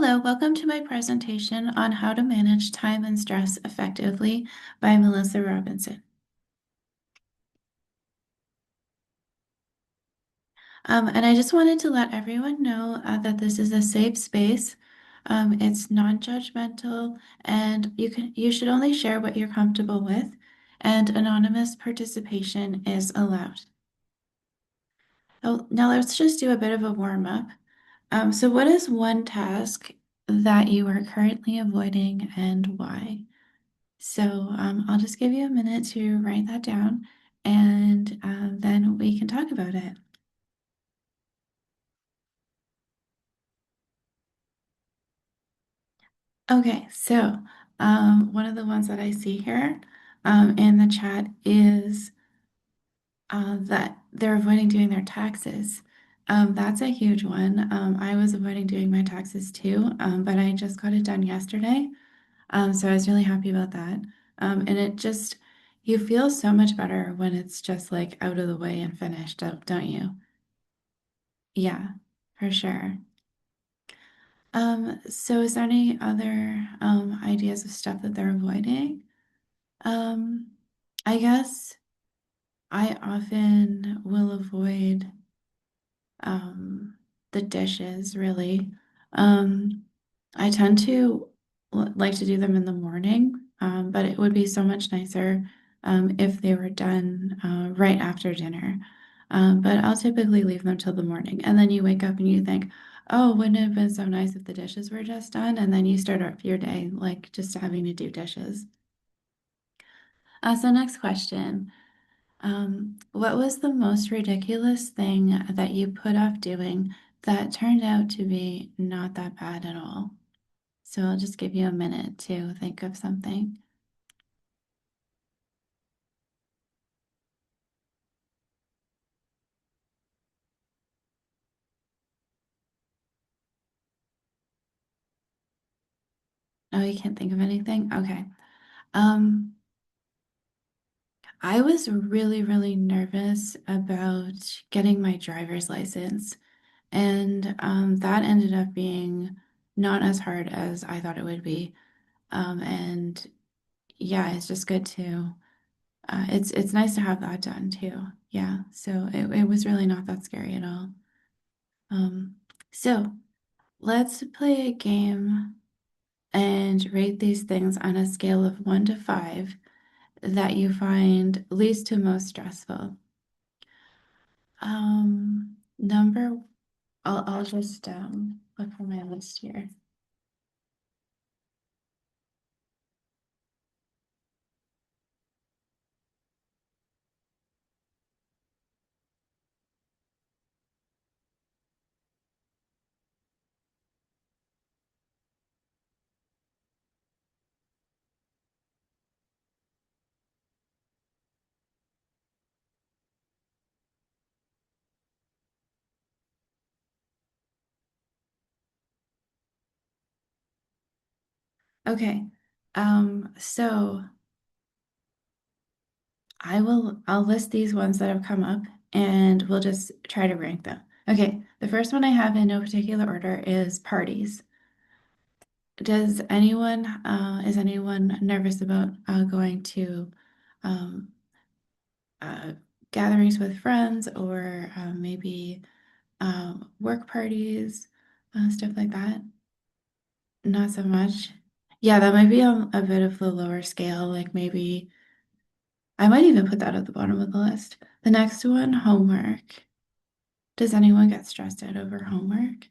Hello, welcome to my presentation on how to manage time and stress effectively by Melissa Robinson. And I just wanted to let everyone know that this is a safe space. It's non-judgmental, and you should only share what you're comfortable with, and anonymous participation is allowed. Now let's just do a bit of a warm-up. So what is one task that you are currently avoiding and why? So I'll just give you a minute to write that down and then we can talk about it. Okay, so one of the ones that I see here in the chat is that they're avoiding doing their taxes. That's a huge one. I was avoiding doing my taxes too, but I just got it done yesterday. So I was really happy about that. And it just, you feel so much better when it's just like out of the way and finished, don't you? Yeah, for sure. So is there any other ideas of stuff that they're avoiding? Um, I guess I often will avoid um, the dishes, really. Um, I tend to like to do them in the morning, but it would be so much nicer if they were done right after dinner. But I'll typically leave them till the morning. And then you wake up and you think, oh, wouldn't it have been so nice if the dishes were just done? And then you start off your day like just having to do dishes. So next question. What was the most ridiculous thing that you put off doing that turned out to be not that bad at all? So I'll just give you a minute to think of something. Oh, you can't think of anything? Okay. Um, I was really, really nervous about getting my driver's license, and that ended up being not as hard as I thought it would be. And yeah, it's just good to it's nice to have that done too. Yeah, so it was really not that scary at all. Um, so let's play a game and rate these things on a scale of 1 to 5 that you find least to most stressful. Number, I'll just look for my list here. Okay, so I'll list these ones that have come up and we'll just try to rank them. Okay, the first one I have in no particular order is parties. Is anyone nervous about going to um, uh, gatherings with friends or maybe work parties, stuff like that? Not so much. Yeah, that might be on a bit of the lower scale, like maybe I might even put that at the bottom of the list. The next one, homework. Does anyone get stressed out over homework?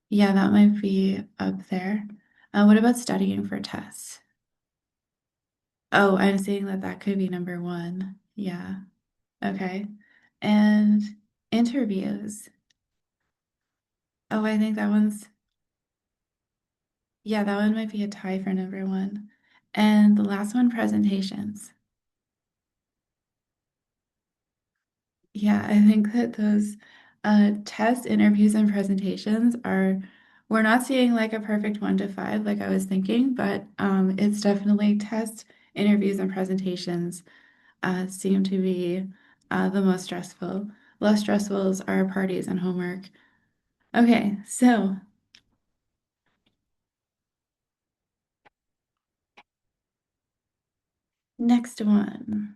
Yeah, that might be up there. What about studying for tests? Oh, I'm seeing that that could be number one. Yeah. Okay. And interviews. Oh, I think that one's, yeah, that one might be a tie for number one. And the last one, presentations. Yeah, I think that those test interviews and presentations are, we're not seeing like a perfect 1 to 5 like I was thinking, but it's definitely test interviews and presentations seem to be the most stressful. Less stressful are parties and homework. Okay, so next one.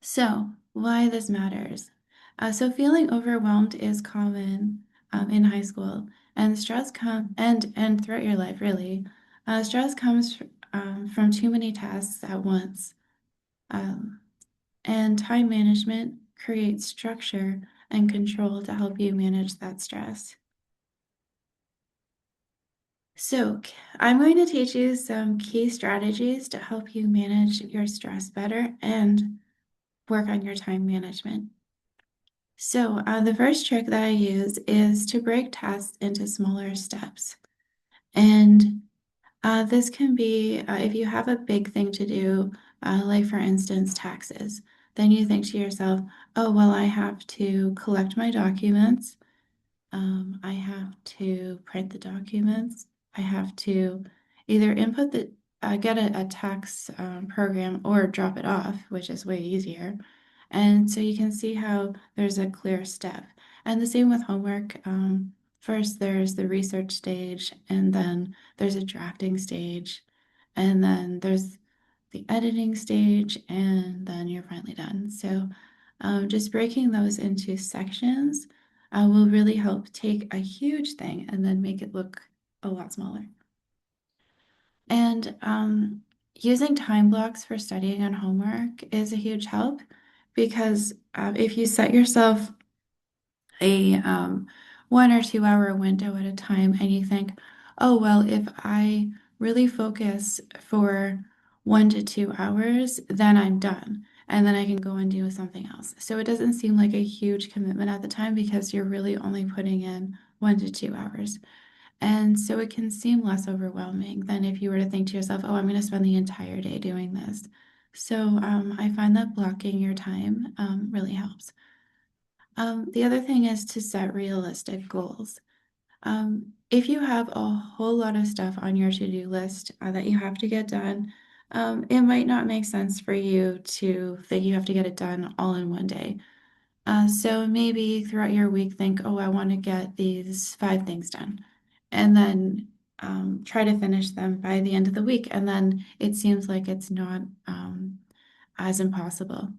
So, why this matters. So, feeling overwhelmed is common in high school, and stress come and throughout your life, really. Stress comes from too many tasks at once, um, and time management creates structure and control to help you manage that stress. So, I'm going to teach you some key strategies to help you manage your stress better and work on your time management. So, the first trick that I use is to break tasks into smaller steps. And this can be if you have a big thing to do, like for instance, taxes, then you think to yourself, oh, well, I have to collect my documents. I have to print the documents. I have to either get a tax program or drop it off, which is way easier. And so you can see how there's a clear step. And the same with homework. First, there's the research stage, and then there's a drafting stage, and then there's the editing stage, and then you're finally done. So just breaking those into sections will really help take a huge thing and then make it look a lot smaller. And using time blocks for studying and homework is a huge help because if you set yourself a 1 or 2 hour window at a time and you think, oh, well, if I really focus for 1 to 2 hours, then I'm done. And then I can go and do something else. So it doesn't seem like a huge commitment at the time because you're really only putting in 1 to 2 hours. And so it can seem less overwhelming than if you were to think to yourself, oh, I'm going to spend the entire day doing this. So I find that blocking your time really helps. The other thing is to set realistic goals. If you have a whole lot of stuff on your to-do list that you have to get done, it might not make sense for you to think you have to get it done all in one day. So maybe throughout your week, think, oh, I want to get these 5 things done, and then try to finish them by the end of the week. And then it seems like it's not as impossible.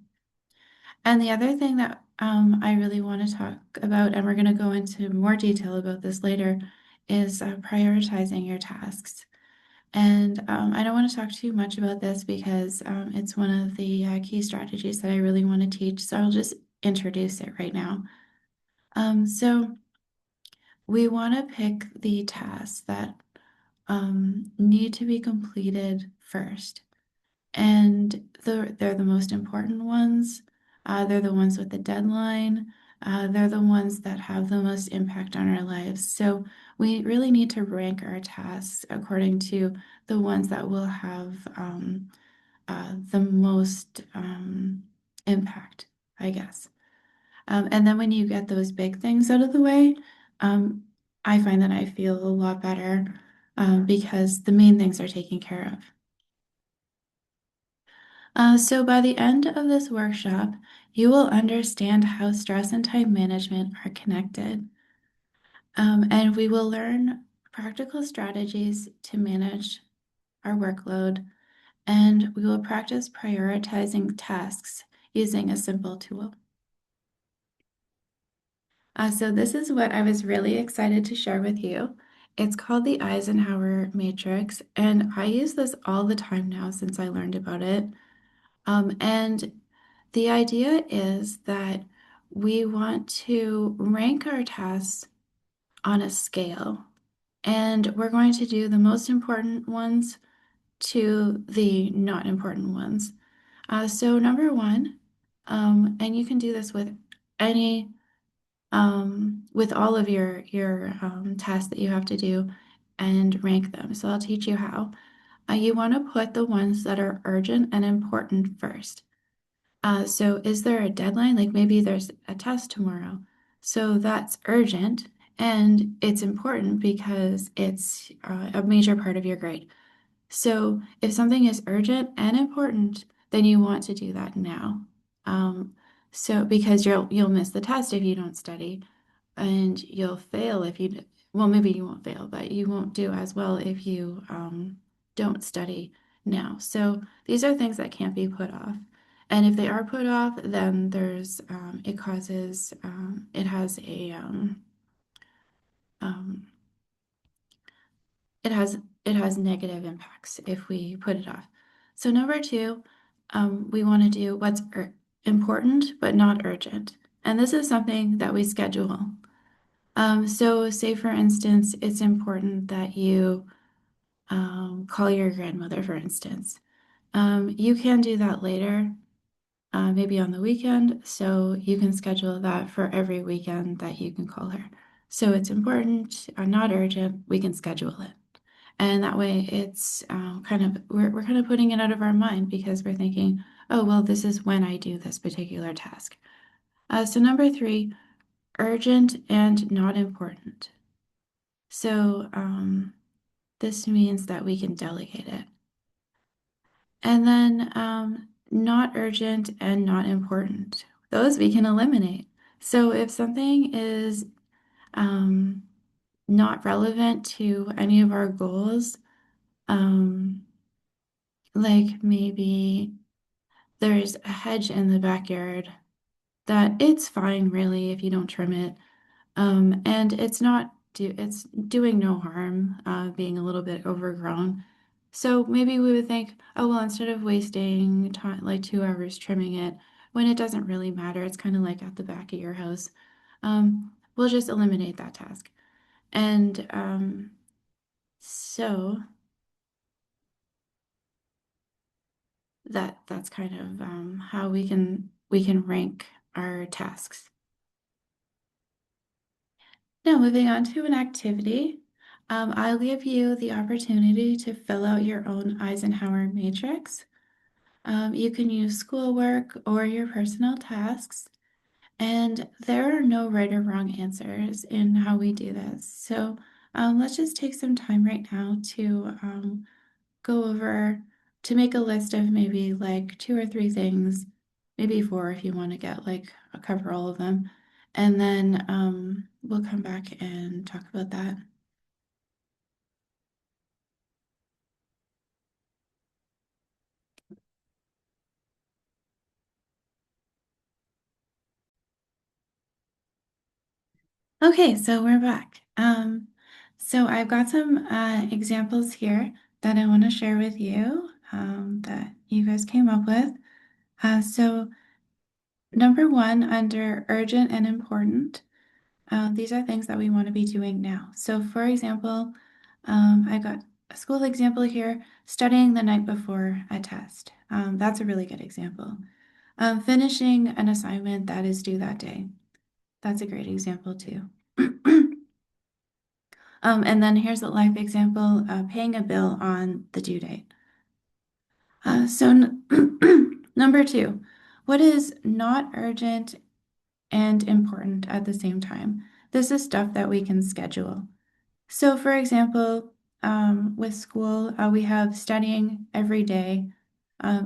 And the other thing that I really want to talk about, and we're going to go into more detail about this later, is prioritizing your tasks. And I don't want to talk too much about this because it's one of the key strategies that I really want to teach. So I'll just introduce it right now. So we want to pick the tasks that need to be completed first. And they're the most important ones. They're the ones with the deadline. They're the ones that have the most impact on our lives. So we really need to rank our tasks according to the ones that will have the most impact, I guess. And then when you get those big things out of the way, um, I find that I feel a lot better because the main things are taken care of. So by the end of this workshop, you will understand how stress and time management are connected. And we will learn practical strategies to manage our workload, and we will practice prioritizing tasks using a simple tool. So this is what I was really excited to share with you. It's called the Eisenhower Matrix, and I use this all the time now since I learned about it. And the idea is that we want to rank our tasks on a scale, and we're going to do the most important ones to the not important ones. So number one, and you can do this with any, with all of your tasks that you have to do and rank them. So I'll teach you how. You want to put the ones that are urgent and important first. So is there a deadline? Like maybe there's a test tomorrow. So that's urgent and it's important because it's a major part of your grade. So if something is urgent and important, then you want to do that now. So because you'll miss the test if you don't study. and you'll fail if you, well, maybe you won't fail, but you won't do as well if you don't study now. So these are things that can't be put off. And if they are put off, then it causes, um, it has, it has negative impacts if we put it off. So number two, we want to do what's important but not urgent. And this is something that we schedule. So say for instance, it's important that you call your grandmother, for instance. You can do that later, maybe on the weekend, so you can schedule that for every weekend that you can call her. So it's important, not urgent, we can schedule it. And that way it's we're kind of putting it out of our mind because we're thinking, oh, well, this is when I do this particular task. So number three, urgent and not important. So this means that we can delegate it. And then not urgent and not important. Those we can eliminate. So if something is um, not relevant to any of our goals, um, like maybe there's a hedge in the backyard that it's fine really if you don't trim it. And it's doing no harm, being a little bit overgrown. So maybe we would think, oh, well, instead of wasting time, like 2 hours trimming it, when it doesn't really matter, it's kind of like at the back of your house. We'll just eliminate that task. And so that's kind of how we can rank our tasks. Now, moving on to an activity, I'll give you the opportunity to fill out your own Eisenhower matrix. You can use schoolwork or your personal tasks, and there are no right or wrong answers in how we do this. So let's just take some time right now to go over to make a list of maybe like 2 or 3 things, maybe four if you want to get like cover all of them. And then we'll come back and talk about that. Okay, so we're back. So I've got some examples here that I want to share with you that you guys came up with. So number one, under urgent and important, these are things that we want to be doing now. So for example, I got a school example here, studying the night before a test. That's a really good example. Finishing an assignment that is due that day. That's a great example too. And then here's a life example, paying a bill on the due date. Number two, what is not urgent and important at the same time? This is stuff that we can schedule. So for example, with school, we have studying every day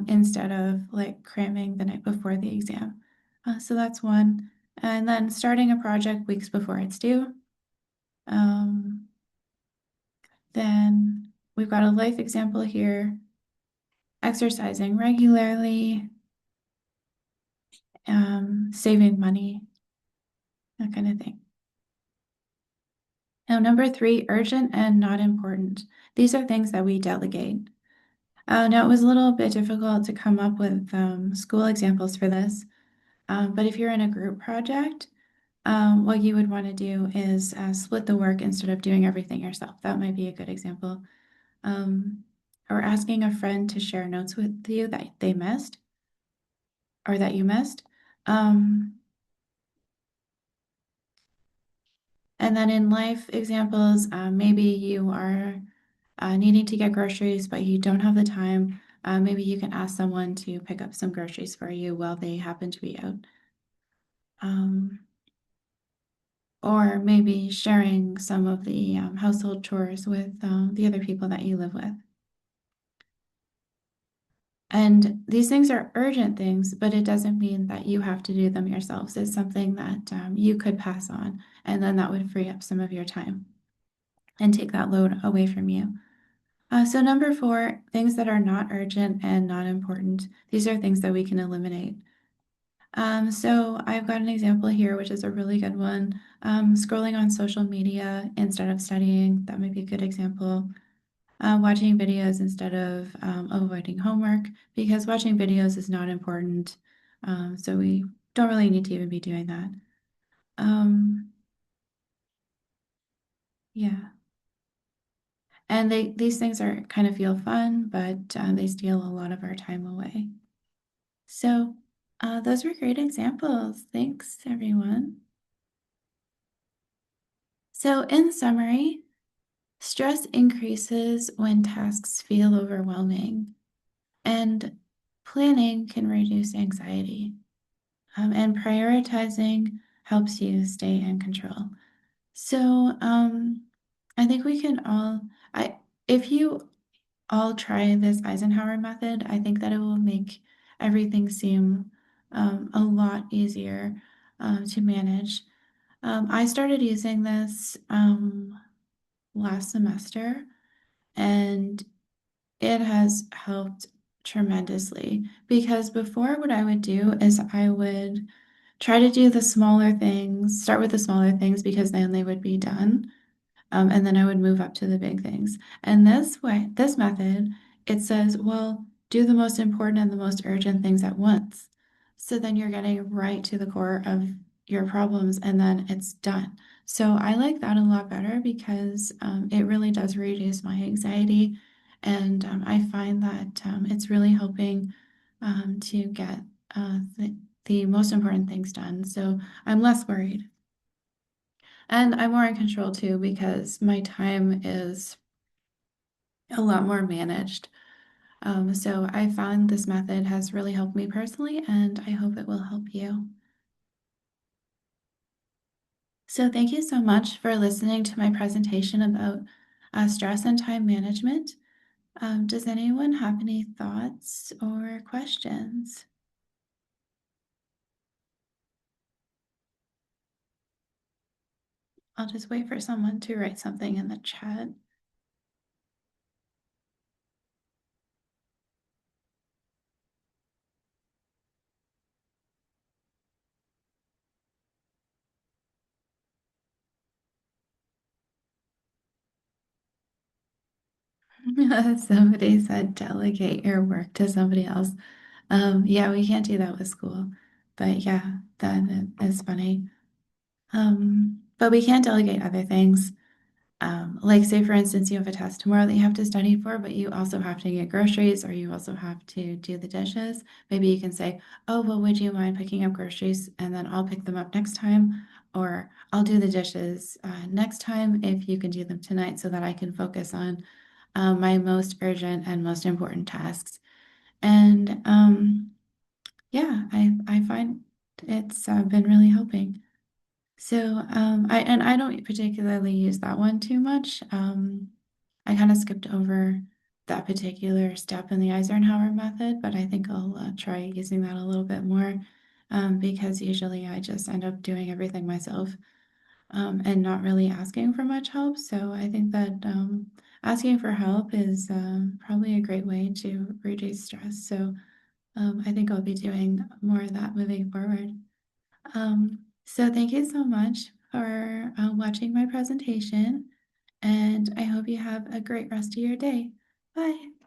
instead of like cramming the night before the exam. So that's one. And then starting a project weeks before it's due. Um, then we've got a life example here, exercising regularly, saving money, that kind of thing. Now, number three, urgent and not important. These are things that we delegate. Now, it was a little bit difficult to come up with school examples for this, but if you're in a group project, what you would want to do is split the work instead of doing everything yourself. That might be a good example. Um, or asking a friend to share notes with you that they missed or that you missed. Um, and then in life examples, maybe you are needing to get groceries, but you don't have the time. Maybe you can ask someone to pick up some groceries for you while they happen to be out. Um, or maybe sharing some of the household chores with the other people that you live with. And these things are urgent things, but it doesn't mean that you have to do them yourselves. It's something that you could pass on, and then that would free up some of your time and take that load away from you. So number four, things that are not urgent and not important. These are things that we can eliminate. So I've got an example here, which is a really good one. Scrolling on social media instead of studying, that might be a good example. Watching videos instead of avoiding homework, because watching videos is not important. So we don't really need to even be doing that. Um, yeah. And these things are kind of feel fun, but they steal a lot of our time away. So those were great examples. Thanks, everyone. So in summary, stress increases when tasks feel overwhelming, and planning can reduce anxiety. And prioritizing helps you stay in control. So I think we can all, if you all try this Eisenhower method, I think that it will make everything seem a lot easier to manage. I started using this last semester, and it has helped tremendously because before what I would do is I would try to do the smaller things, start with the smaller things because then they would be done. And then I would move up to the big things. And this way, this method, it says, well, do the most important and the most urgent things at once. So then you're getting right to the core of your problems and then it's done. So I like that a lot better because it really does reduce my anxiety. And I find that it's really helping to get the most important things done. So I'm less worried. And I'm more in control too because my time is a lot more managed. So I found this method has really helped me personally, and I hope it will help you. So thank you so much for listening to my presentation about stress and time management. Does anyone have any thoughts or questions? I'll just wait for someone to write something in the chat. Somebody said delegate your work to somebody else. Yeah, we can't do that with school, but yeah, that is funny. But we can delegate other things. Like say for instance, you have a test tomorrow that you have to study for, but you also have to get groceries or you also have to do the dishes. Maybe you can say, oh, well, would you mind picking up groceries and then I'll pick them up next time, or I'll do the dishes next time if you can do them tonight so that I can focus on my most urgent and most important tasks. And yeah, I find it's been really helping. So I don't particularly use that one too much. I kind of skipped over that particular step in the Eisenhower method, but I think I'll try using that a little bit more because usually I just end up doing everything myself and not really asking for much help. So I think that asking for help is probably a great way to reduce stress. So I think I'll be doing more of that moving forward. So thank you so much for watching my presentation, and I hope you have a great rest of your day. Bye.